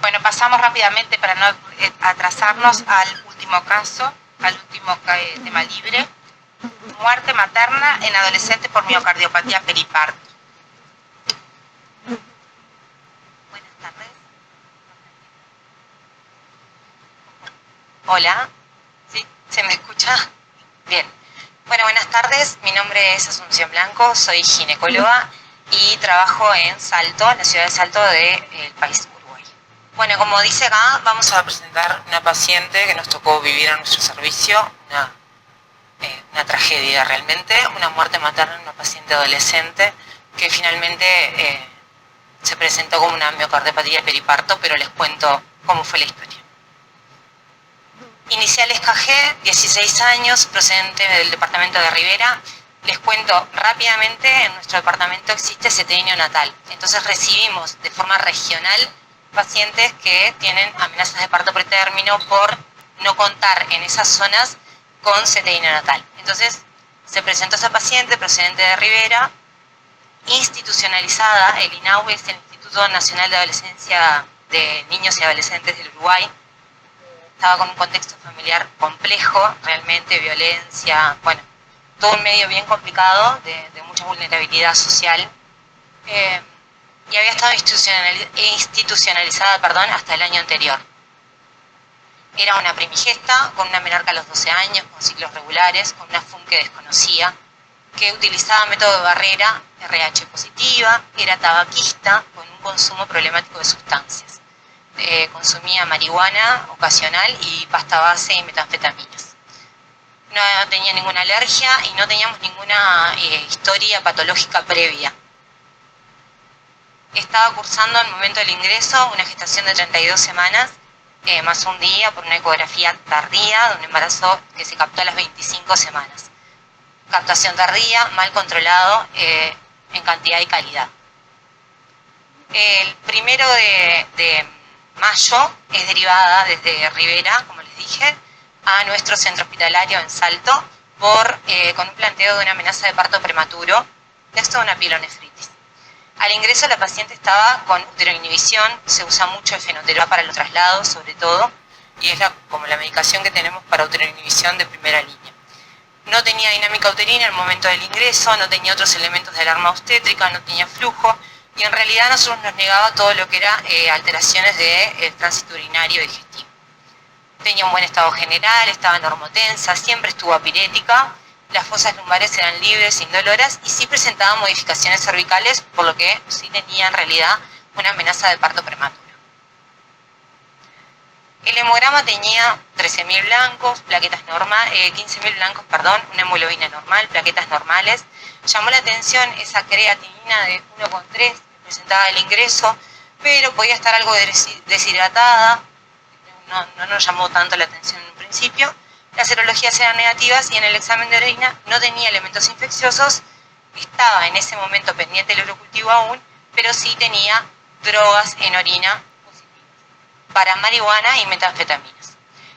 Bueno, pasamos rápidamente para no atrasarnos al último caso, al último tema libre. Muerte materna en adolescente por miocardiopatía periparto. Buenas tardes. Hola. ¿Sí? ¿Se me escucha? Bien. Bueno, buenas tardes. Mi nombre es Asunción Blanco, soy ginecóloga y trabajo en Salto, la ciudad de Salto del país Uruguay. Bueno, como dice acá, vamos a presentar una paciente que nos tocó vivir en nuestro servicio, una tragedia realmente, una muerte materna en una paciente adolescente que finalmente se presentó como una miocardiopatía periparto, pero les cuento cómo fue la historia. Iniciales KG, 16 años, procedente del departamento de Rivera. Les cuento rápidamente, en nuestro departamento existe CTI neonatal. Entonces recibimos de forma regional pacientes que tienen amenazas de parto pretérmino por no contar en esas zonas con CTI neonatal. Entonces se presentó esa paciente procedente de Rivera, institucionalizada. El INAU es el Instituto Nacional de Adolescencia de Niños y Adolescentes del Uruguay. Estaba con un contexto familiar complejo, realmente, violencia, bueno, todo un medio bien complicado, de mucha vulnerabilidad social, y había estado institucionalizada hasta el año anterior. Era una primigesta, con una menarca a los 12 años, con ciclos regulares, con una FUM que desconocía, que utilizaba método de barrera, RH positiva, era tabaquista, con un consumo problemático de sustancias. Consumía marihuana ocasional y pasta base y metanfetaminas. No tenía ninguna alergia y no teníamos ninguna historia patológica previa. Estaba cursando al momento del ingreso una gestación de 32 semanas, más un día por una ecografía tardía de un embarazo que se captó a las 25 semanas. Captación tardía, mal controlado en cantidad y calidad. El 1 de mayo es derivada desde Rivera, como les dije, a nuestro centro hospitalario en Salto con un planteo de una amenaza de parto prematuro, esto de una pielonefritis. Al ingreso la paciente estaba con uteroinhibición, se usa mucho el fenoterol para los traslados sobre todo, y es como la medicación que tenemos para uteroinhibición de primera línea. No tenía dinámica uterina al momento del ingreso, no tenía otros elementos de alarma obstétrica, no tenía flujo, y en realidad a nosotros nos negaba todo lo que era alteraciones del tránsito urinario y digestivo. Tenía un buen estado general, estaba normotensa, siempre estuvo apirética, las fosas lumbares eran libres, indoloras, y sí presentaba modificaciones cervicales, por lo que sí tenía en realidad una amenaza de parto prematuro. El hemograma tenía 13.000 blancos, 15.000 blancos, una hemoglobina normal, plaquetas normales. Llamó la atención esa creatinina de 1,3 que presentaba el ingreso, pero podía estar algo deshidratada, no nos llamó tanto la atención en un principio. Las serologías eran negativas y en el examen de orina no tenía elementos infecciosos, estaba en ese momento pendiente el urocultivo aún, pero sí tenía drogas en orina positivas para marihuana y metanfetaminas.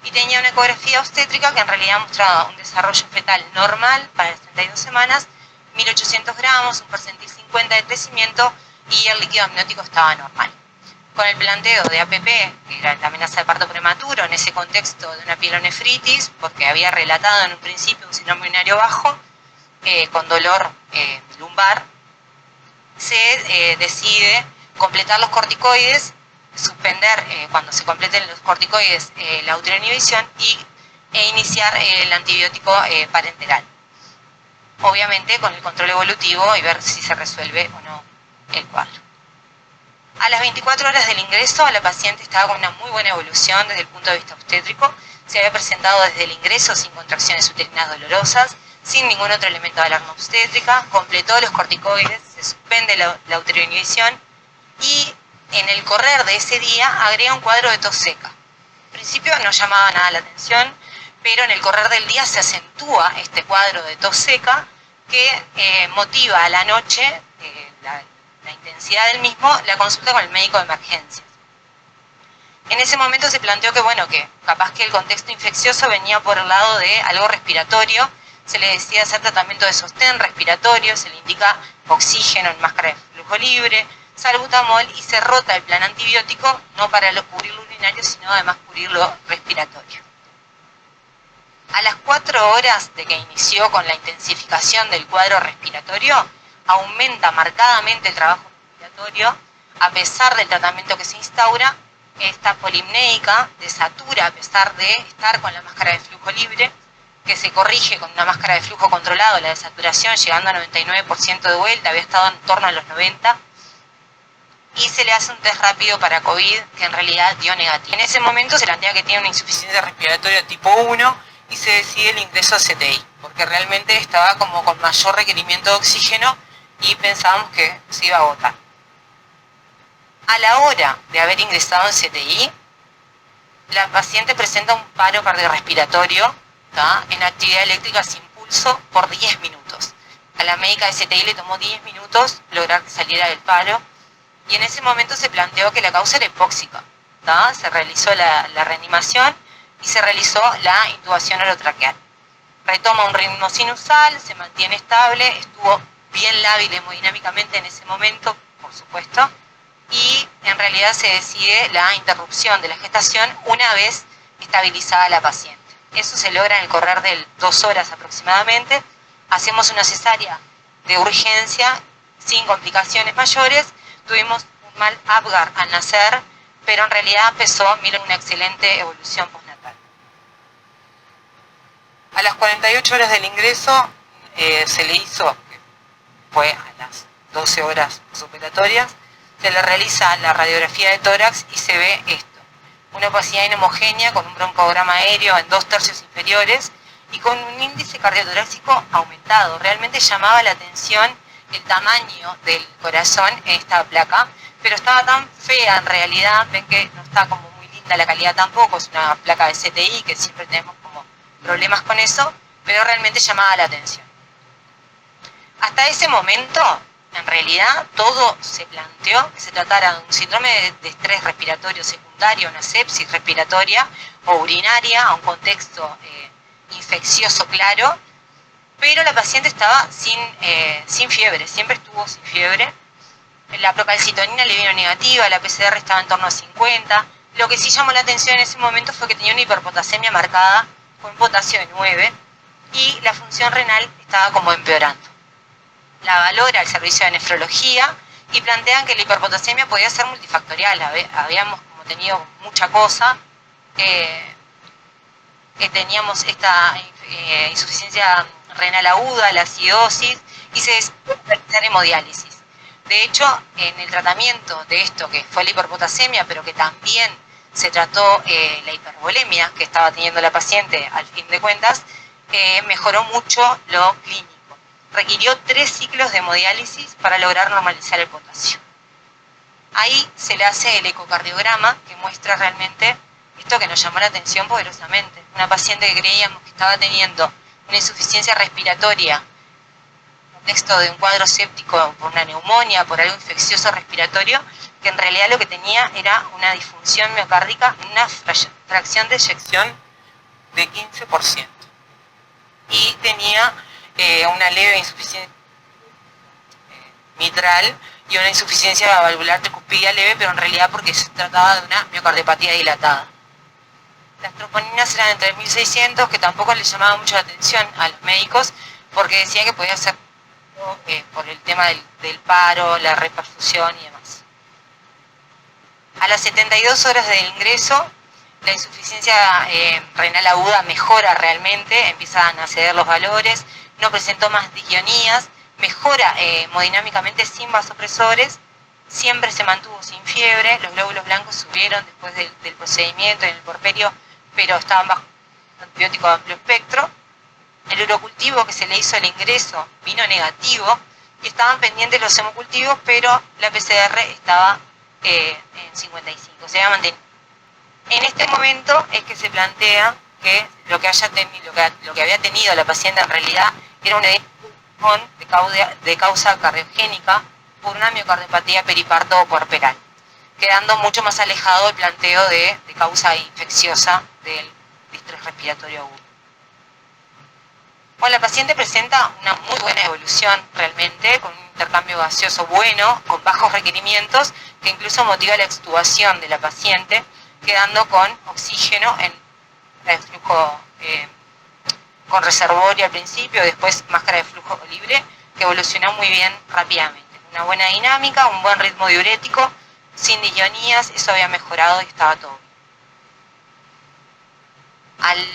Y tenía una ecografía obstétrica que en realidad mostraba un desarrollo fetal normal para las 32 semanas, 1.800 gramos, un percentil 50 de crecimiento y el líquido amniótico estaba normal. Con el planteo de APP, que era la amenaza de parto prematuro, en ese contexto de una pielonefritis, porque había relatado en un principio un síndrome urinario bajo, con dolor lumbar, se decide completar los corticoides, suspender cuando se completen los corticoides la uteroinhibición e iniciar el antibiótico parenteral. Obviamente con el control evolutivo y ver si se resuelve o no el cuadro. A las 24 horas del ingreso, la paciente estaba con una muy buena evolución desde el punto de vista obstétrico. Se había presentado desde el ingreso sin contracciones uterinas dolorosas, sin ningún otro elemento de alarma obstétrica, completó los corticoides, se suspende la uteroinhibición y en el correr de ese día agrega un cuadro de tos seca. En principio no llamaba nada la atención, pero en el correr del día se acentúa este cuadro de tos seca que motiva a la noche, la intensidad del mismo, la consulta con el médico de emergencias. En ese momento se planteó que capaz que el contexto infeccioso venía por el lado de algo respiratorio, se le decía hacer tratamiento de sostén respiratorio, se le indica oxígeno en máscara de flujo libre, salbutamol y se rota el plan antibiótico, no para cubrir lo urinario, sino además cubrir lo respiratorio. A las 4 horas de que inició con la intensificación del cuadro respiratorio, aumenta marcadamente el trabajo respiratorio, a pesar del tratamiento que se instaura. Esta polimnéica desatura a pesar de estar con la máscara de flujo libre, que se corrige con una máscara de flujo controlado, la desaturación llegando a 99% de vuelta, había estado en torno a los 90%, y se le hace un test rápido para COVID que en realidad dio negativo. En ese momento se plantea que tiene una insuficiencia respiratoria tipo 1 y se decide el ingreso a CTI, porque realmente estaba como con mayor requerimiento de oxígeno y pensábamos que se iba a agotar. A la hora de haber ingresado en CTI, la paciente presenta un paro cardiorrespiratorio, en actividad eléctrica sin pulso por 10 minutos. A la médica de CTI le tomó 10 minutos lograr que saliera del paro y en ese momento se planteó que la causa era hipóxica. Se realizó la reanimación y se realizó la intubación orotraqueal. Retoma un ritmo sinusal, se mantiene estable, estuvo bien lábil hemodinámicamente en ese momento, por supuesto, y en realidad se decide la interrupción de la gestación una vez estabilizada la paciente. Eso se logra en el correr de 2 horas aproximadamente. Hacemos una cesárea de urgencia sin complicaciones mayores. Tuvimos un mal Apgar al nacer, pero en realidad empezó, miren, una excelente evolución postnatal. A las 48 horas del ingreso se le hizo, fue a las 12 horas postoperatorias, se le realiza la radiografía de tórax y se ve esto. Una opacidad inhomogénea con un broncograma aéreo en 2/3 inferiores y con un índice cardiotorácico aumentado. Realmente llamaba la atención el tamaño del corazón en esta placa, pero estaba tan fea en realidad, ven que no está como muy linda la calidad tampoco, es una placa de CTI que siempre tenemos como problemas con eso, pero realmente llamaba la atención. Hasta ese momento, en realidad, todo se planteó que se tratara de un síndrome de estrés respiratorio secundario, una sepsis respiratoria o urinaria, a un contexto infeccioso claro, pero la paciente estaba sin fiebre, siempre estuvo sin fiebre. La procalcitonina le vino negativa, la PCR estaba en torno a 50. Lo que sí llamó la atención en ese momento fue que tenía una hiperpotasemia marcada con un potasio de 9 y la función renal estaba como empeorando. La valora el servicio de nefrología y plantean que la hiperpotasemia podía ser multifactorial. Habíamos como tenido mucha cosa, que teníamos esta insuficiencia renal aguda, la acidosis, y se decidió realizar hemodiálisis. De hecho, en el tratamiento de esto, que fue la hiperpotasemia, pero que también se trató la hipervolemia que estaba teniendo la paciente al fin de cuentas, mejoró mucho lo clínico. Requirió 3 ciclos de hemodiálisis para lograr normalizar el potasio. Ahí se le hace el ecocardiograma que muestra realmente esto que nos llamó la atención poderosamente. Una paciente que creíamos que estaba teniendo una insuficiencia respiratoria, en contexto de un cuadro séptico por una neumonía, por algo infeccioso respiratorio, que en realidad lo que tenía era una disfunción miocárdica, una fracción de eyección de 15%. Y tenía una leve insuficiencia mitral y una insuficiencia valvular tricuspidia leve, pero en realidad porque se trataba de una miocardiopatía dilatada. Las troponinas eran entre 1600, que tampoco les llamaba mucho la atención a los médicos, porque decían que podía ser por el tema del paro, la reperfusión y demás. A las 72 horas del ingreso, la insuficiencia renal aguda mejora realmente, empiezan a ceder los valores, no presentó más disionías, mejora hemodinámicamente sin vasopresores, siempre se mantuvo sin fiebre, los glóbulos blancos subieron después del procedimiento en el porperio, pero estaban bajo antibiótico de amplio espectro. El urocultivo que se le hizo al ingreso vino negativo y estaban pendientes los hemocultivos, pero la PCR estaba en 55, se había mantenido. En este momento es que se plantea que lo que había tenido la paciente en realidad era una de causa cardiogénica por una miocardiopatía periparto o puerperal, quedando mucho más alejado el planteo de causa infecciosa del distrés respiratorio agudo. Bueno, la paciente presenta una muy buena evolución realmente, con un intercambio gaseoso bueno, con bajos requerimientos, que incluso motiva la extubación de la paciente, quedando con oxígeno en el flujo con reservorio al principio, después máscara de flujo libre, que evolucionó muy bien rápidamente. Una buena dinámica, un buen ritmo diurético, sin disionías, eso había mejorado y estaba todo bien.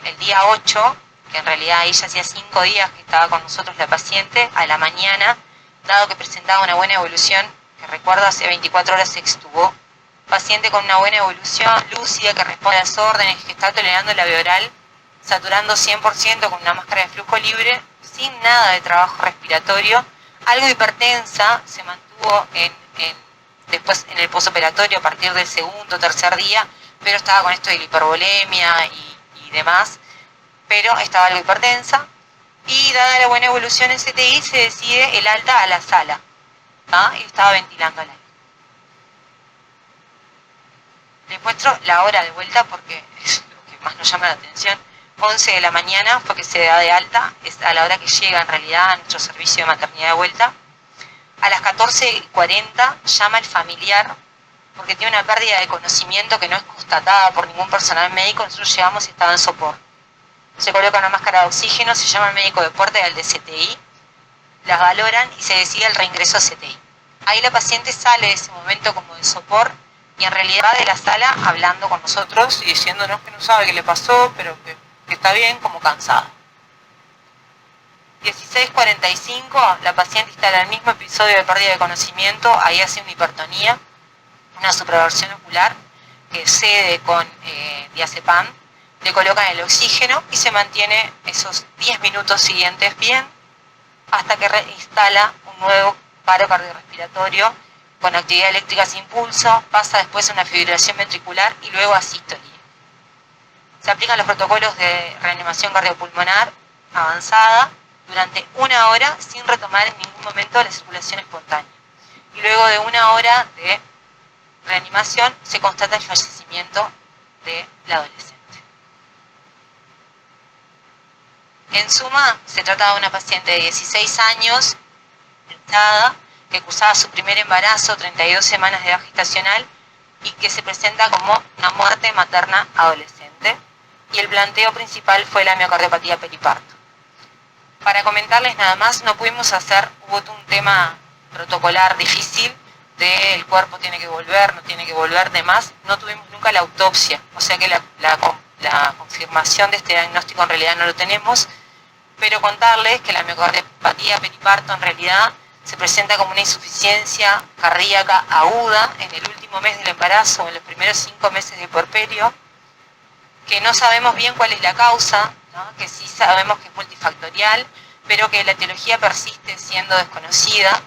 El día 8, que en realidad ahí ya hacía 5 días que estaba con nosotros la paciente, a la mañana, dado que presentaba una buena evolución, que recuerdo hace 24 horas se extubó, paciente con una buena evolución, lúcida, que responde a las órdenes, que está tolerando la vía oral, saturando 100% con una máscara de flujo libre, sin nada de trabajo respiratorio, algo hipertensa, se mantuvo después en el posoperatorio a partir del segundo o tercer día, pero estaba con esto de la hipervolemia y demás, pero estaba algo hipertensa, y dada la buena evolución en CTI se decide el alta a la sala, y estaba ventilando al aire. Les muestro la hora de vuelta porque es lo que más nos llama la atención. 11 de la mañana fue que se da de alta, es a la hora que llega en realidad a nuestro servicio de maternidad de vuelta. A las 14:40 llama el familiar porque tiene una pérdida de conocimiento que no es constatada por ningún personal médico. Nosotros llegamos y estaba en sopor. Se coloca una máscara de oxígeno, se llama al médico de puerta y al de CTI, las valoran y se decide el reingreso a CTI. Ahí la paciente sale de ese momento como de sopor y en realidad va de la sala hablando con nosotros y diciéndonos que no sabe qué le pasó, pero que está bien, como cansada. 16:45, la paciente está en el mismo episodio de pérdida de conocimiento, ahí hace una hipertonía, una supraversión ocular, que cede con diazepam, le colocan el oxígeno y se mantiene esos 10 minutos siguientes bien, hasta que reinstala un nuevo paro cardiorrespiratorio con actividad eléctrica sin pulso, pasa después a una fibrilación ventricular y luego a sístole. Se aplican los protocolos de reanimación cardiopulmonar avanzada durante 1 hora sin retomar en ningún momento la circulación espontánea. Y luego de 1 hora de reanimación se constata el fallecimiento de la adolescente. En suma, se trata de una paciente de 16 años, que cursaba su primer embarazo, 32 semanas de edad gestacional, y que se presenta como una muerte materna adolescente. Y el planteo principal fue la miocardiopatía periparto. Para comentarles nada más, no pudimos hacer, hubo un tema protocolar difícil, de el cuerpo tiene que volver, no tiene que volver, demás, no tuvimos nunca la autopsia, o sea que la confirmación de este diagnóstico en realidad no lo tenemos, pero contarles que la miocardiopatía periparto en realidad se presenta como una insuficiencia cardíaca aguda en el último mes del embarazo, en los primeros 5 meses de puerperio, que no sabemos bien cuál es la causa, ¿no? Que sí sabemos que es multifactorial, pero que la etiología persiste siendo desconocida,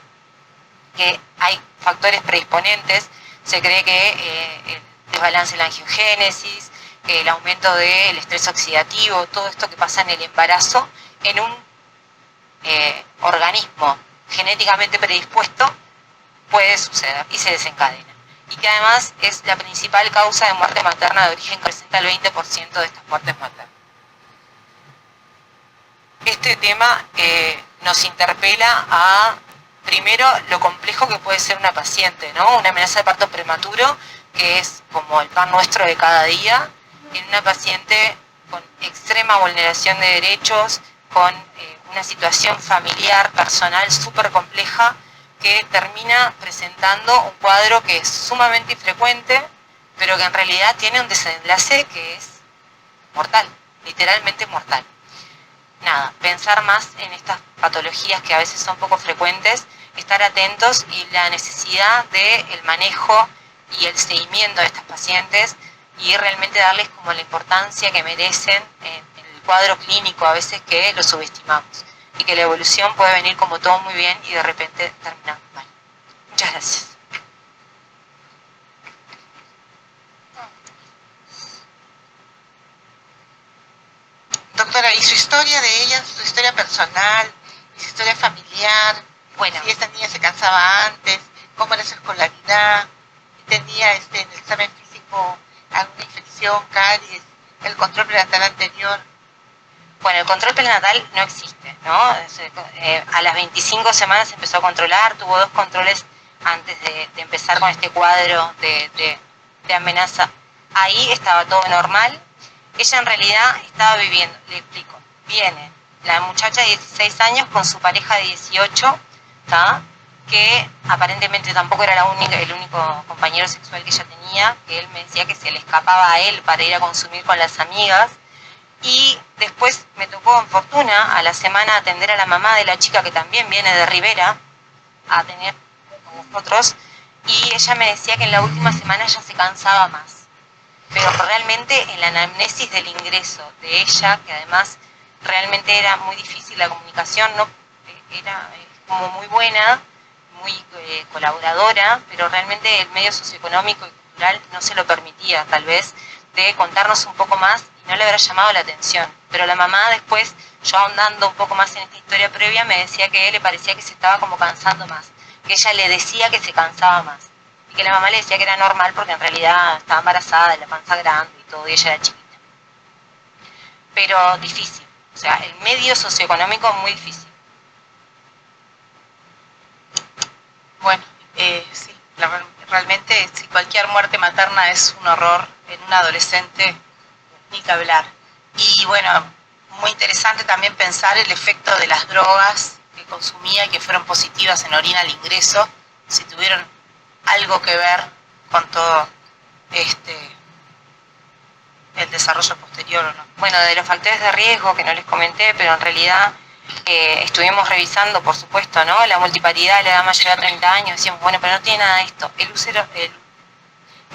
que hay factores predisponentes, se cree que el desbalance en la angiogénesis, el aumento del estrés oxidativo, todo esto que pasa en el embarazo, en un organismo genéticamente predispuesto, puede suceder y se desencadena. Y que además es la principal causa de muerte materna de origen, que presenta el 20% de estas muertes maternas. Este tema nos interpela a, primero, lo complejo que puede ser una paciente, ¿no? Una amenaza de parto prematuro, que es como el pan nuestro de cada día, en una paciente con extrema vulneración de derechos, con una situación familiar, personal súper compleja, que termina presentando un cuadro que es sumamente infrecuente, pero que en realidad tiene un desenlace que es mortal, literalmente mortal. Nada, pensar más en estas patologías que a veces son poco frecuentes, estar atentos y la necesidad del manejo y el seguimiento de estas pacientes y realmente darles como la importancia que merecen en el cuadro clínico, a veces que lo subestimamos y que la evolución puede venir como todo muy bien y de repente terminar mal. Muchas gracias. Doctora, ¿y su historia de ella, su historia personal, su historia familiar? Bueno, Si esta niña se cansaba antes, ¿cómo era su escolaridad? ¿Tenía en el examen físico alguna infección, caries, el control prenatal anterior? Bueno, el control prenatal no existe, ¿no? A las 25 semanas empezó a controlar, tuvo 2 controles antes de empezar con este cuadro de amenaza. Ahí estaba todo normal. Ella en realidad estaba viviendo, le explico, viene la muchacha de 16 años con su pareja de 18, ¿tá? Que aparentemente tampoco era el único compañero sexual que ella tenía, que él me decía que se le escapaba a él para ir a consumir con las amigas. Y después me tocó en fortuna a la semana atender a la mamá de la chica que también viene de Rivera a tener con nosotros, y ella me decía que en la última semana ella se cansaba más, pero realmente en la anamnesis del ingreso de ella, que además realmente era muy difícil la comunicación, no era como muy buena, muy colaboradora, pero realmente el medio socioeconómico y cultural no se lo permitía, tal vez, de contarnos un poco más, y no le habrá llamado la atención. Pero la mamá después, yo ahondando un poco más en esta historia previa, me decía que le parecía que se estaba como cansando más, que ella le decía que se cansaba más, y que la mamá le decía que era normal porque en realidad estaba embarazada, la panza grande y todo, y ella era chiquita. Pero difícil, o sea, el medio socioeconómico muy difícil. Bueno, sí, realmente si cualquier muerte materna es un horror en un adolescente, ni que hablar. Y bueno, muy interesante también pensar el efecto de las drogas que consumía y que fueron positivas en orina al ingreso, si tuvieron algo que ver con todo el desarrollo posterior o no. Bueno, de los factores de riesgo que no les comenté, pero en realidad estuvimos revisando, por supuesto, ¿no? La multiparidad, la edad mayor a 30 años, decíamos, bueno, pero no tiene nada de esto.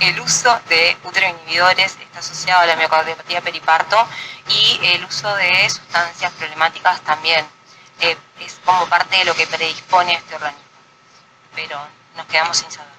El uso de útero inhibidores está asociado a la miocardiopatía periparto, y el uso de sustancias problemáticas también es como parte de lo que predispone a este organismo. Pero nos quedamos sin saber.